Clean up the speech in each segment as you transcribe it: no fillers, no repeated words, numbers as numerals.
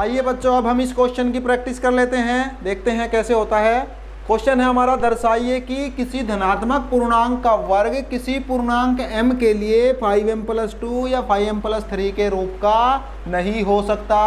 आइए बच्चों, अब हम इस क्वेश्चन की प्रैक्टिस कर लेते हैं, देखते हैं कैसे होता है। क्वेश्चन है हमारा, दर्शाइए कि किसी धनात्मक पूर्णांक का वर्ग किसी पूर्णांक m के लिए 5m+2 या 5m+3 के रूप का नहीं हो सकता।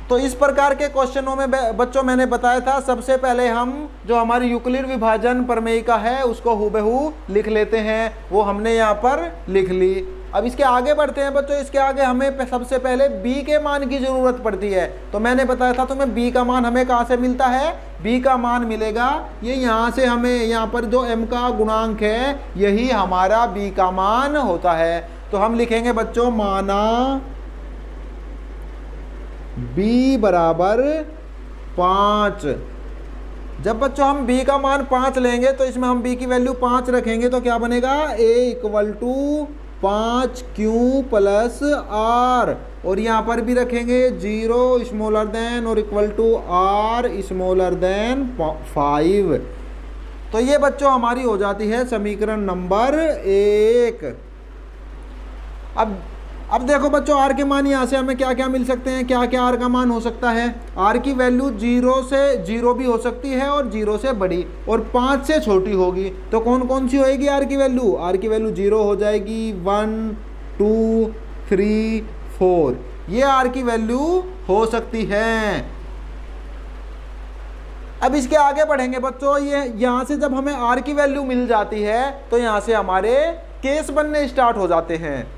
तो इस प्रकार के क्वेश्चनों में बच्चों मैंने बताया था, सबसे पहले हम जो हमारी यूक्लिड विभाजन प्रमेयिका है उसको हुबहू लिख लेते हैं, वो हमने यहाँ पर लिख ली। अब इसके आगे बढ़ते हैं बच्चों। इसके आगे हमें सबसे पहले b के मान की ज़रूरत पड़ती है। तो मैंने बताया था तुम्हें b का मान हमें कहाँ से मिलता है, b का मान मिलेगा ये यहाँ से, हमें यहाँ पर जो m का गुणांक है यही हमारा b का मान होता है। तो हम लिखेंगे बच्चों, माना b बराबर 5। जब बच्चों हम b का मान 5 लेंगे तो इसमें हम b की वैल्यू 5 रखेंगे तो क्या बनेगा, a = 5q + r, और यहाँ पर भी रखेंगे 0 स्मॉलर देन और equal to r smaller than 5। तो ये बच्चों हमारी हो जाती है समीकरण नंबर 1। अब देखो बच्चों, r के मान यहाँ से हमें क्या क्या मिल सकते हैं, क्या क्या r का मान हो सकता है। r की वैल्यू 0 से 0 भी हो सकती है और 0 से बड़ी और 5 से छोटी होगी। तो कौन कौन सी होएगी r की वैल्यू, r की वैल्यू 0 हो जाएगी, 1 2 3 4, ये r की वैल्यू हो सकती है। अब इसके आगे बढ़ेंगे बच्चों, ये यहाँ से जब हमें r की वैल्यू मिल जाती है तो यहाँ से हमारे केस बनने स्टार्ट हो जाते हैं।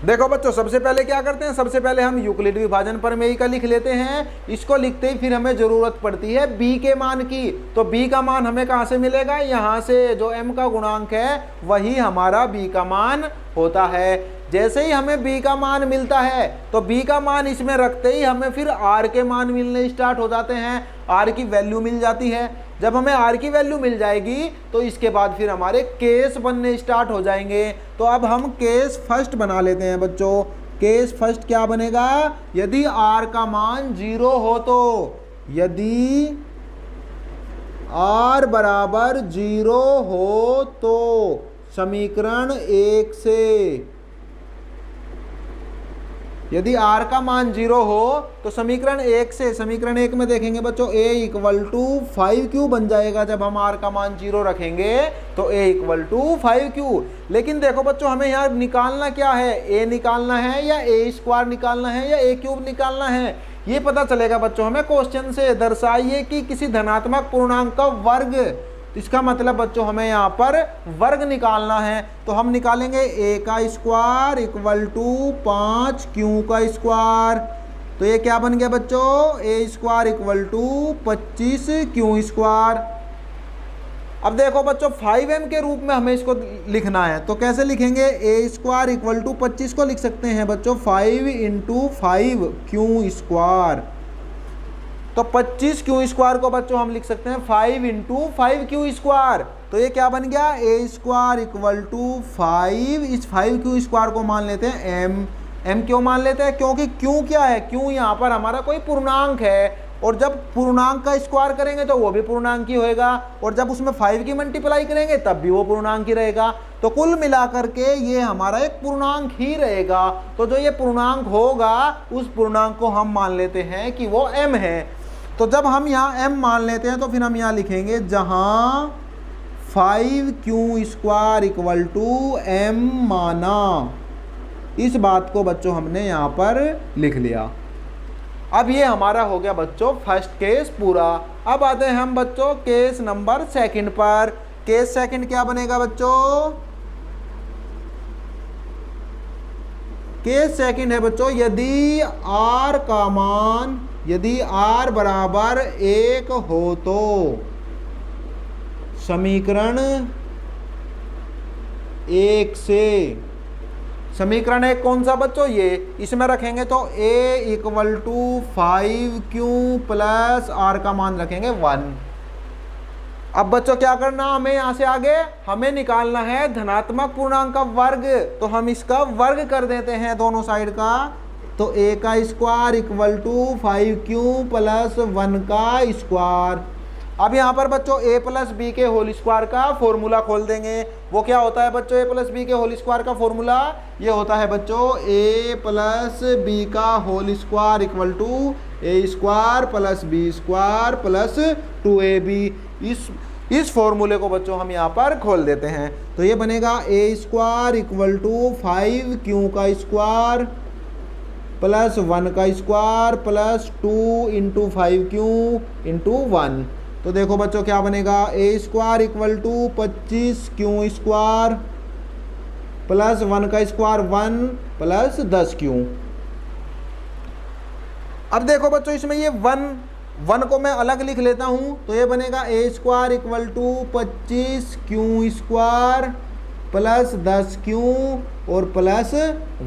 देखो बच्चों, सबसे पहले क्या करते हैं, सबसे पहले हम यूक्लिड विभाजन प्रमेयिका लिख लेते हैं। इसको लिखते ही फिर हमें ज़रूरत पड़ती है b के मान की। तो b का मान हमें कहाँ से मिलेगा, यहाँ से जो m का गुणांक है वही हमारा b का मान होता है। जैसे ही हमें b का मान मिलता है तो b का मान इसमें रखते ही हमें फिर r के मान मिलने स्टार्ट हो जाते हैं, r की वैल्यू मिल जाती है। जब हमें r की वैल्यू मिल जाएगी तो इसके बाद फिर हमारे केस बनने स्टार्ट हो जाएंगे। तो अब हम केस फर्स्ट बना लेते हैं बच्चों। केस फर्स्ट क्या बनेगा, यदि r का मान 0 हो तो, यदि r बराबर 0 हो तो समीकरण 1 से, यदि r का मान 0 हो तो समीकरण 1 से, समीकरण 1 में देखेंगे बच्चों a = 5q बन जाएगा। जब हम r का मान 0 रखेंगे तो a = 5q। लेकिन देखो बच्चों, हमें यहाँ निकालना क्या है, a निकालना है या a² निकालना है या a³ निकालना है, ये पता चलेगा बच्चों हमें क्वेश्चन से। दर्शाइए कि किसी धनात्मक पूर्णांक का वर्ग, तो इसका मतलब बच्चों हमें यहाँ पर वर्ग निकालना है। तो हम निकालेंगे a² = 5q²। तो ये क्या बन गया बच्चों, a² = 25q²। अब देखो बच्चों, 5m के रूप में हमें इसको लिखना है। तो कैसे लिखेंगे, a² = 25 को लिख सकते हैं बच्चों 5 × 5q²। तो 25q² को बच्चों हम लिख सकते हैं 5 × 5q²। तो ये क्या बन गया, a² = 5, इस 5q² को मान लेते हैं m क्यों मान लेते हैं, क्योंकि q क्या है, q यहाँ पर हमारा कोई पूर्णांक है, और जब पूर्णांक का स्क्वायर करेंगे तो वो भी पूर्णांक ही होएगा, और जब उसमें 5 की मल्टीप्लाई करेंगे तब भी वो पूर्णांक ही रहेगा। तो कुल मिलाकर के ये हमारा एक पूर्णांक ही रहेगा। तो जो ये पूर्णांक होगा उस पूर्णांक को हम मान लेते हैं कि वो m है। तो जब हम यहाँ m मान लेते हैं तो फिर हम यहाँ लिखेंगे, जहाँ 5q² = m माना, इस बात को बच्चों हमने यहाँ पर लिख लिया। अब ये हमारा हो गया बच्चों फर्स्ट केस पूरा। अब आते हैं हम बच्चों केस नंबर 2 पर। केस 2 क्या बनेगा बच्चों, केस 2 है बच्चों, यदि r का मान, यदि r बराबर 1 हो तो समीकरण 1 से, समीकरण 1 कौन सा बच्चों, ये इसमें रखेंगे तो a = 5q + r का मान रखेंगे 1। अब बच्चों क्या करना हमें, यहाँ से आगे हमें निकालना है धनात्मक पूर्णांक का वर्ग। तो हम इसका वर्ग कर देते हैं दोनों साइड का। तो a² = 5q + 1 का स्क्वायर। अब यहाँ पर बच्चों a प्लस बी के होल स्क्वायर का फॉर्मूला खोल देंगे। वो क्या होता है बच्चों, a प्लस बी के होल स्क्वायर का फॉर्मूला ये होता है बच्चों a प्लस बी का whole square equal to A square plus B square plus 2ab। इस फॉर्मूले को बच्चों हम यहाँ पर खोल देते हैं। तो ये बनेगा a square equal to 5q का स्क्वायर प्लस 1 का square plus 2 into 5q into 1। तो देखो बच्चों क्या बनेगा, a square equal to 25q square plus 1 का स्क्वायर 1 प्लस 10q। अब देखो बच्चों इसमें ये 1 को मैं अलग लिख लेता हूं, तो ये बनेगा a square equal to 25q square plus 10q और प्लस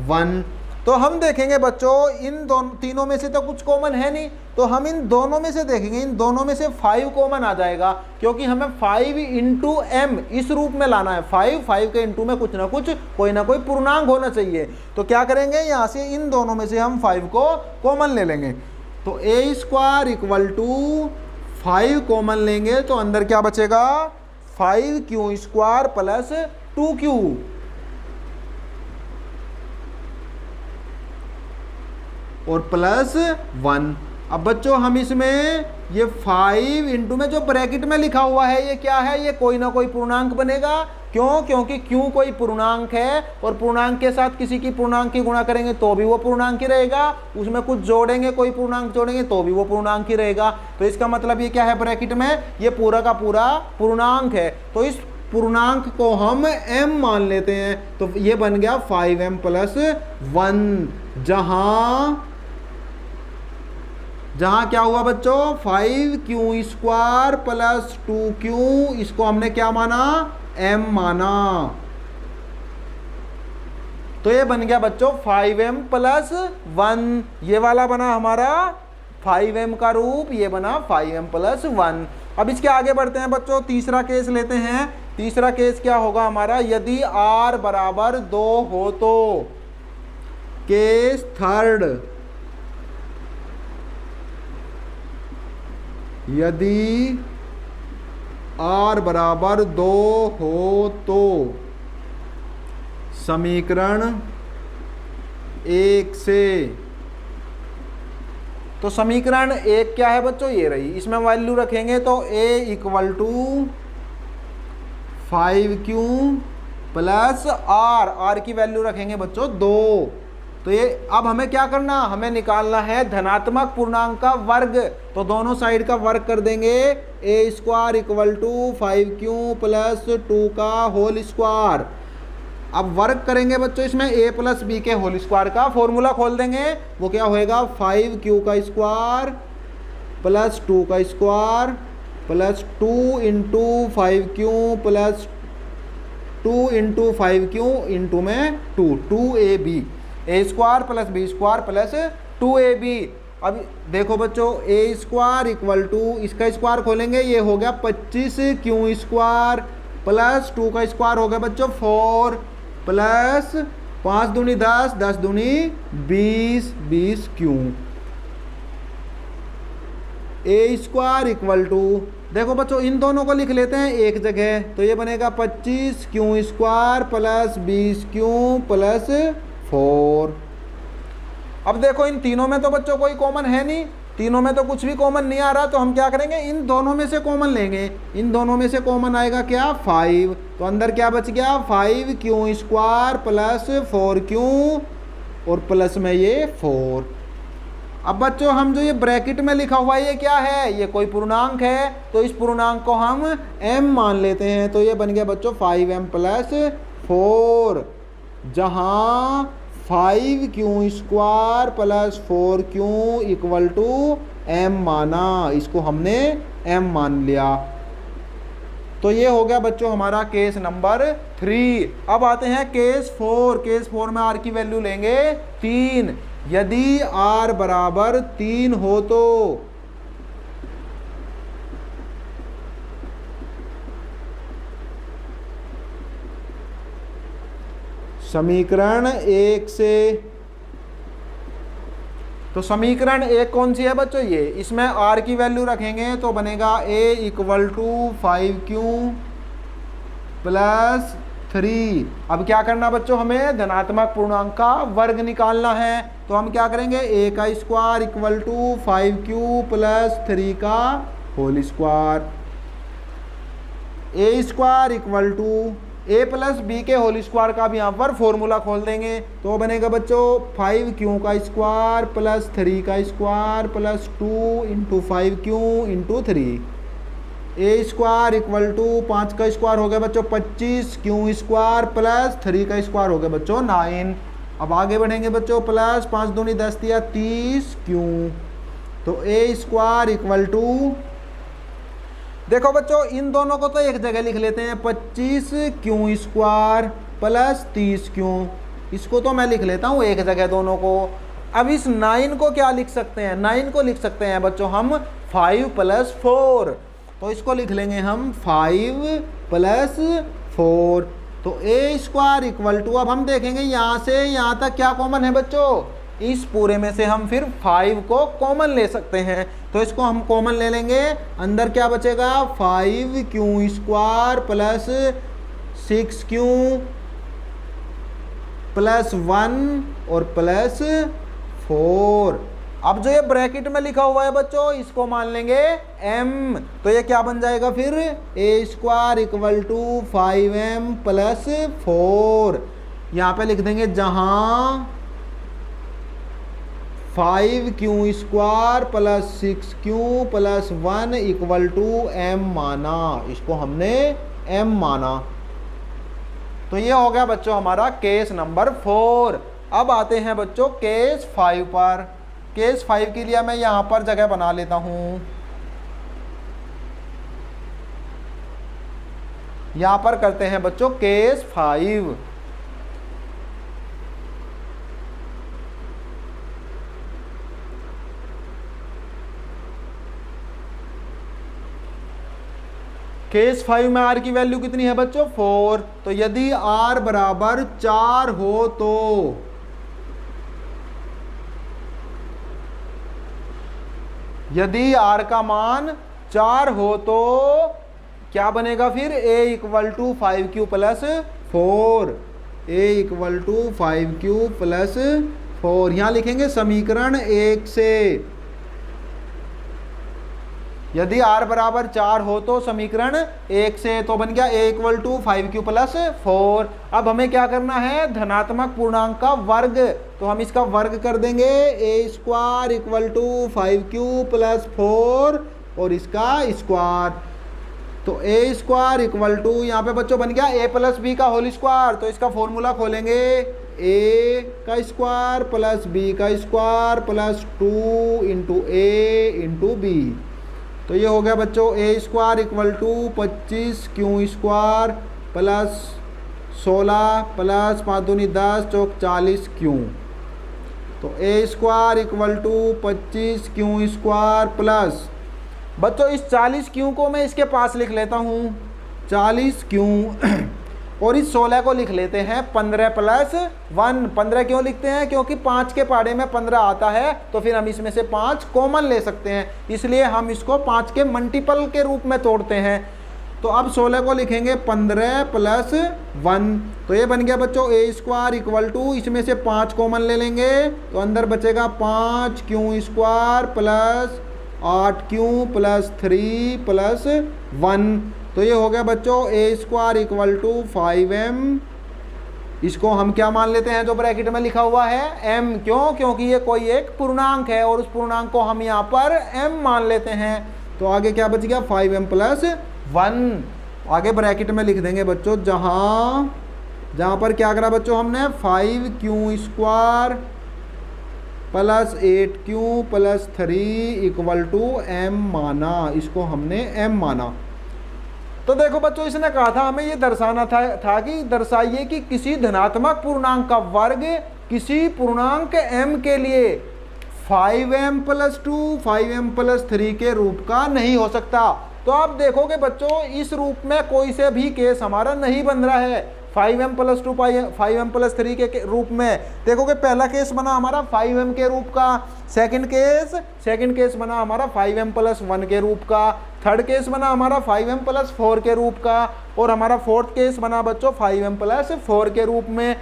1। तो हम देखेंगे बच्चों इन तीनों में से तो कुछ कॉमन है नहीं, तो हम इन दोनों में से देखेंगे, इन दोनों में से 5 कॉमन आ जाएगा, क्योंकि हमें 5 इंटू एम इस रूप में लाना है। 5 के इंटू में कुछ ना कुछ कोई ना कोई पूर्णांक होना चाहिए। तो क्या करेंगे, यहाँ से इन दोनों में से हम 5 को कॉमन ले लेंगे। तो a square equal to 5 common लेंगे तो अंदर क्या बचेगा, 5q स्क्वायर प्लस 2q और प्लस 1। अब बच्चों हम इसमें ये 5 इंटू में जो ब्रैकेट में लिखा हुआ है ये क्या है, ये कोई ना कोई पूर्णांक बनेगा। क्यों, क्योंकि q कोई पूर्णांक है और पूर्णांक के साथ किसी की पूर्णांक की गुणा करेंगे तो भी वो पूर्णांक ही रहेगा, उसमें कुछ जोड़ेंगे, कोई पूर्णांक जोड़ेंगे तो भी वो पूर्णांक ही रहेगा। तो इसका मतलब ये क्या है, ब्रैकेट में ये पूरा का पूरा पूर्णांक है। तो इस पूर्णांक को हम m मान लेते हैं, तो ये बन गया 5m प्लस 1, जहां क्या हुआ बच्चों, 5q स्क्वायर प्लस 2q, इसको हमने क्या माना, m माना। तो ये बन गया बच्चों 5m प्लस 1, ये वाला बना हमारा 5m का रूप, ये बना 5m प्लस 1। अब इसके आगे बढ़ते हैं बच्चों, तीसरा केस लेते हैं। तीसरा केस क्या होगा हमारा, यदि r बराबर 2 हो तो। केस थर्ड, यदि r बराबर 2 हो तो समीकरण 1 से, तो समीकरण 1 क्या है बच्चों, ये रही, इसमें वैल्यू रखेंगे तो a equal to 5q plus r की वैल्यू रखेंगे बच्चों 2। तो ये अब हमें क्या करना, हमें निकालना है धनात्मक पूर्णांक का वर्ग। तो दोनों साइड का वर्ग कर देंगे, a square equal to 5q plus 2 का होल स्क्वायर। अब वर्ग करेंगे बच्चों इसमें a प्लस बी के होल स्क्वायर का फॉर्मूला खोल देंगे। वो क्या होएगा, 5q का स्क्वायर प्लस 2 का square plus 2 into 5q plus 2 into 5q into में 2ab, a square plus B square plus 2ab। अब देखो बच्चों a स्क्वायर इक्वल टू, इसका स्क्वायर खोलेंगे, ये हो गया 25q स्क्वायर प्लस 2 का स्क्वायर हो गया बच्चों 4 प्लस 5 दूनी 10, 10 दूनी 20, 20q। a square equal to, देखो बच्चों इन दोनों को लिख लेते हैं एक जगह, तो ये बनेगा 25q square plus 20q plus 4। अब देखो इन तीनों में तो बच्चों कोई कॉमन है नहीं, तीनों में तो कुछ भी कॉमन नहीं आ रहा, तो हम क्या करेंगे, इन दोनों में से कॉमन लेंगे। इन दोनों में से कॉमन आएगा क्या, 5, तो अंदर क्या बच गया, 5q स्क्वायर प्लस 4q और प्लस में ये 4। अब बच्चों हम जो ये ब्रैकेट में लिखा हुआ है ये क्या है, ये कोई पूर्णांक है, तो इस पूर्णांक को हम m मान लेते हैं। तो ये बन गया बच्चों 5m प्लस 4, जहां 5q square plus 4q equal to m माना, इसको हमने m मान लिया। तो ये हो गया बच्चों हमारा केस नंबर 3। अब आते हैं केस 4। केस 4 में r की वैल्यू लेंगे 3। यदि r बराबर 3 हो तो समीकरण 1 से तो समीकरण एक कौन सी है बच्चों, ये, इसमें r की वैल्यू रखेंगे तो बनेगा a equal to 5q plus 3। अब क्या करना बच्चों, हमें धनात्मक पूर्णांक का वर्ग निकालना है। तो हम क्या करेंगे, a का square equal to 5q plus 3 का whole square, a square equal to a plus B के होल स्क्वायर का भी यहाँ पर फॉर्मूला खोल देंगे। तो बनेगा बच्चों 5q का स्क्वायर प्लस 3 का square plus 2 into 5q into 3, a square equal to 5 का स्क्वायर हो गया बच्चों 25, q स्क्वायर प्लस 3 का स्क्वायर हो गया बच्चों 9। अब आगे बढ़ेंगे बच्चों, प्लस 5 दूनी 10 दिया 30q, तो a स्क्वायर इक्वल टू, देखो बच्चों इन दोनों को तो एक जगह लिख लेते हैं, 25q स्क्वायर प्लस 30q, इसको तो मैं लिख लेता हूँ एक जगह दोनों को। अब इस 9 को क्या लिख सकते हैं, 9 को लिख सकते हैं बच्चों हम 5 प्लस 4, तो इसको लिख लेंगे हम 5 प्लस 4। तो a स्क्वायर इक्वल टू, अब हम देखेंगे यहाँ से यहाँ तक क्या कॉमन है बच्चों, इस पूरे में से हम फिर 5 को कॉमन ले सकते हैं। तो इसको हम कॉमन ले लेंगे, अंदर क्या बचेगा 5q square plus 6q plus 1 और प्लस 4। अब जो ये ब्रैकेट में लिखा हुआ है बच्चों, इसको मान लेंगे m, तो ये क्या बन जाएगा फिर, a square equal to 5m plus 4। यहाँ पे लिख देंगे जहां 5q square plus 6q plus 1 equal to m माना, इसको हमने m माना। तो ये हो गया बच्चों हमारा केस नंबर 4। अब आते हैं बच्चों केस 5 पर। केस 5 के लिए मैं यहाँ पर जगह बना लेता हूँ, यहाँ पर करते हैं बच्चों केस 5। केस 5 में r की वैल्यू कितनी है बच्चों 4। तो यदि r बराबर 4 हो तो यदि r का मान 4 हो तो क्या बनेगा फिर, a equal to 5q plus 4, a equal to 5q plus 4। यहाँ लिखेंगे समीकरण 1 से, यदि r बराबर 4 हो तो समीकरण 1 से, तो बन गया a equal to 5q plus 4। अब हमें क्या करना है, धनात्मक पूर्णांक का वर्ग, तो हम इसका वर्ग कर देंगे, a square equal to 5q plus 4 और इसका स्क्वायर। तो a स्क्वायर इक्वल टू, यहाँ पे बच्चों बन गया a प्लस बी का होल स्क्वायर, तो इसका फॉर्मूला खोलेंगे, a का स्क्वायर प्लस b का square plus 2 into a into B. तो ये हो गया बच्चों a square equal to 25q square plus 16 plus 5 दूनी 10 चौक 40q। तो a square equal to 25q square plus, बच्चों इस 40q को मैं इसके पास लिख लेता हूँ 40q और इस 16 को लिख लेते हैं 15 प्लस 1। 15 क्यों लिखते हैं, क्योंकि 5 के पहाड़े में 15 आता है, तो फिर हम इसमें से 5 कॉमन ले सकते हैं, इसलिए हम इसको 5 के मल्टीपल के रूप में तोड़ते हैं। तो अब 16 को लिखेंगे 15 प्लस 1, तो ये बन गया बच्चों a स्क्वायर इक्वल टू, इसमें से 5 कॉमन ले लेंगे तो अंदर बचेगा 5q square plus 8q plus 3 plus 1। तो ये हो गया बच्चों a square equal to 5m, इसको हम क्या मान लेते हैं जो ब्रैकेट में लिखा हुआ है m, क्यों, क्योंकि ये कोई एक पूर्णांक है और उस पूर्णांक को हम यहाँ पर m मान लेते हैं। तो आगे क्या बच गया 5m प्लस 1, आगे ब्रैकेट में लिख देंगे बच्चों, जहाँ पर क्या करा बच्चों हमने 5q square plus 8q plus 3 equal to m माना, इसको हमने m माना। तो देखो बच्चों इसने कहा था हमें ये दर्शाना था कि दर्शाइए कि किसी धनात्मक पूर्णांक का वर्ग किसी पूर्णांक m के लिए 5m प्लस 2 5m प्लस 3 के रूप का नहीं हो सकता। तो आप देखोगे बच्चों इस रूप में कोई से भी केस हमारा नहीं बन रहा है। 5m प्लस 2 5m प्लस 3 के रूप में। देखोगे पहला केस बना हमारा 5m के रूप का, सेकंड केस बना हमारा 5m प्लस 1 के रूप का, थर्ड केस बना हमारा 5m प्लस 4 के रूप का, और हमारा फोर्थ केस बना बच्चों 5m प्लस 4 के रूप में,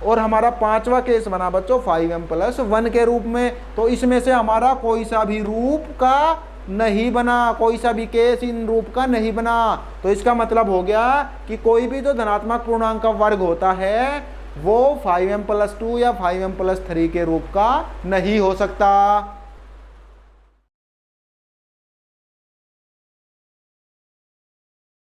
और हमारा पांचवा केस बना बच्चों 5m प्लस 1 के रूप में। तो इसमें से हमारा कोई सा भी रूप का नहीं बना, कोई सा भी केस इन रूप का नहीं बना। तो इसका मतलब हो गया कि कोई भी जो धनात्मक पूर्णांक का वर्ग होता है वो 5m प्लस 2 या 5m प्लस 3 के रूप का नहीं हो सकता।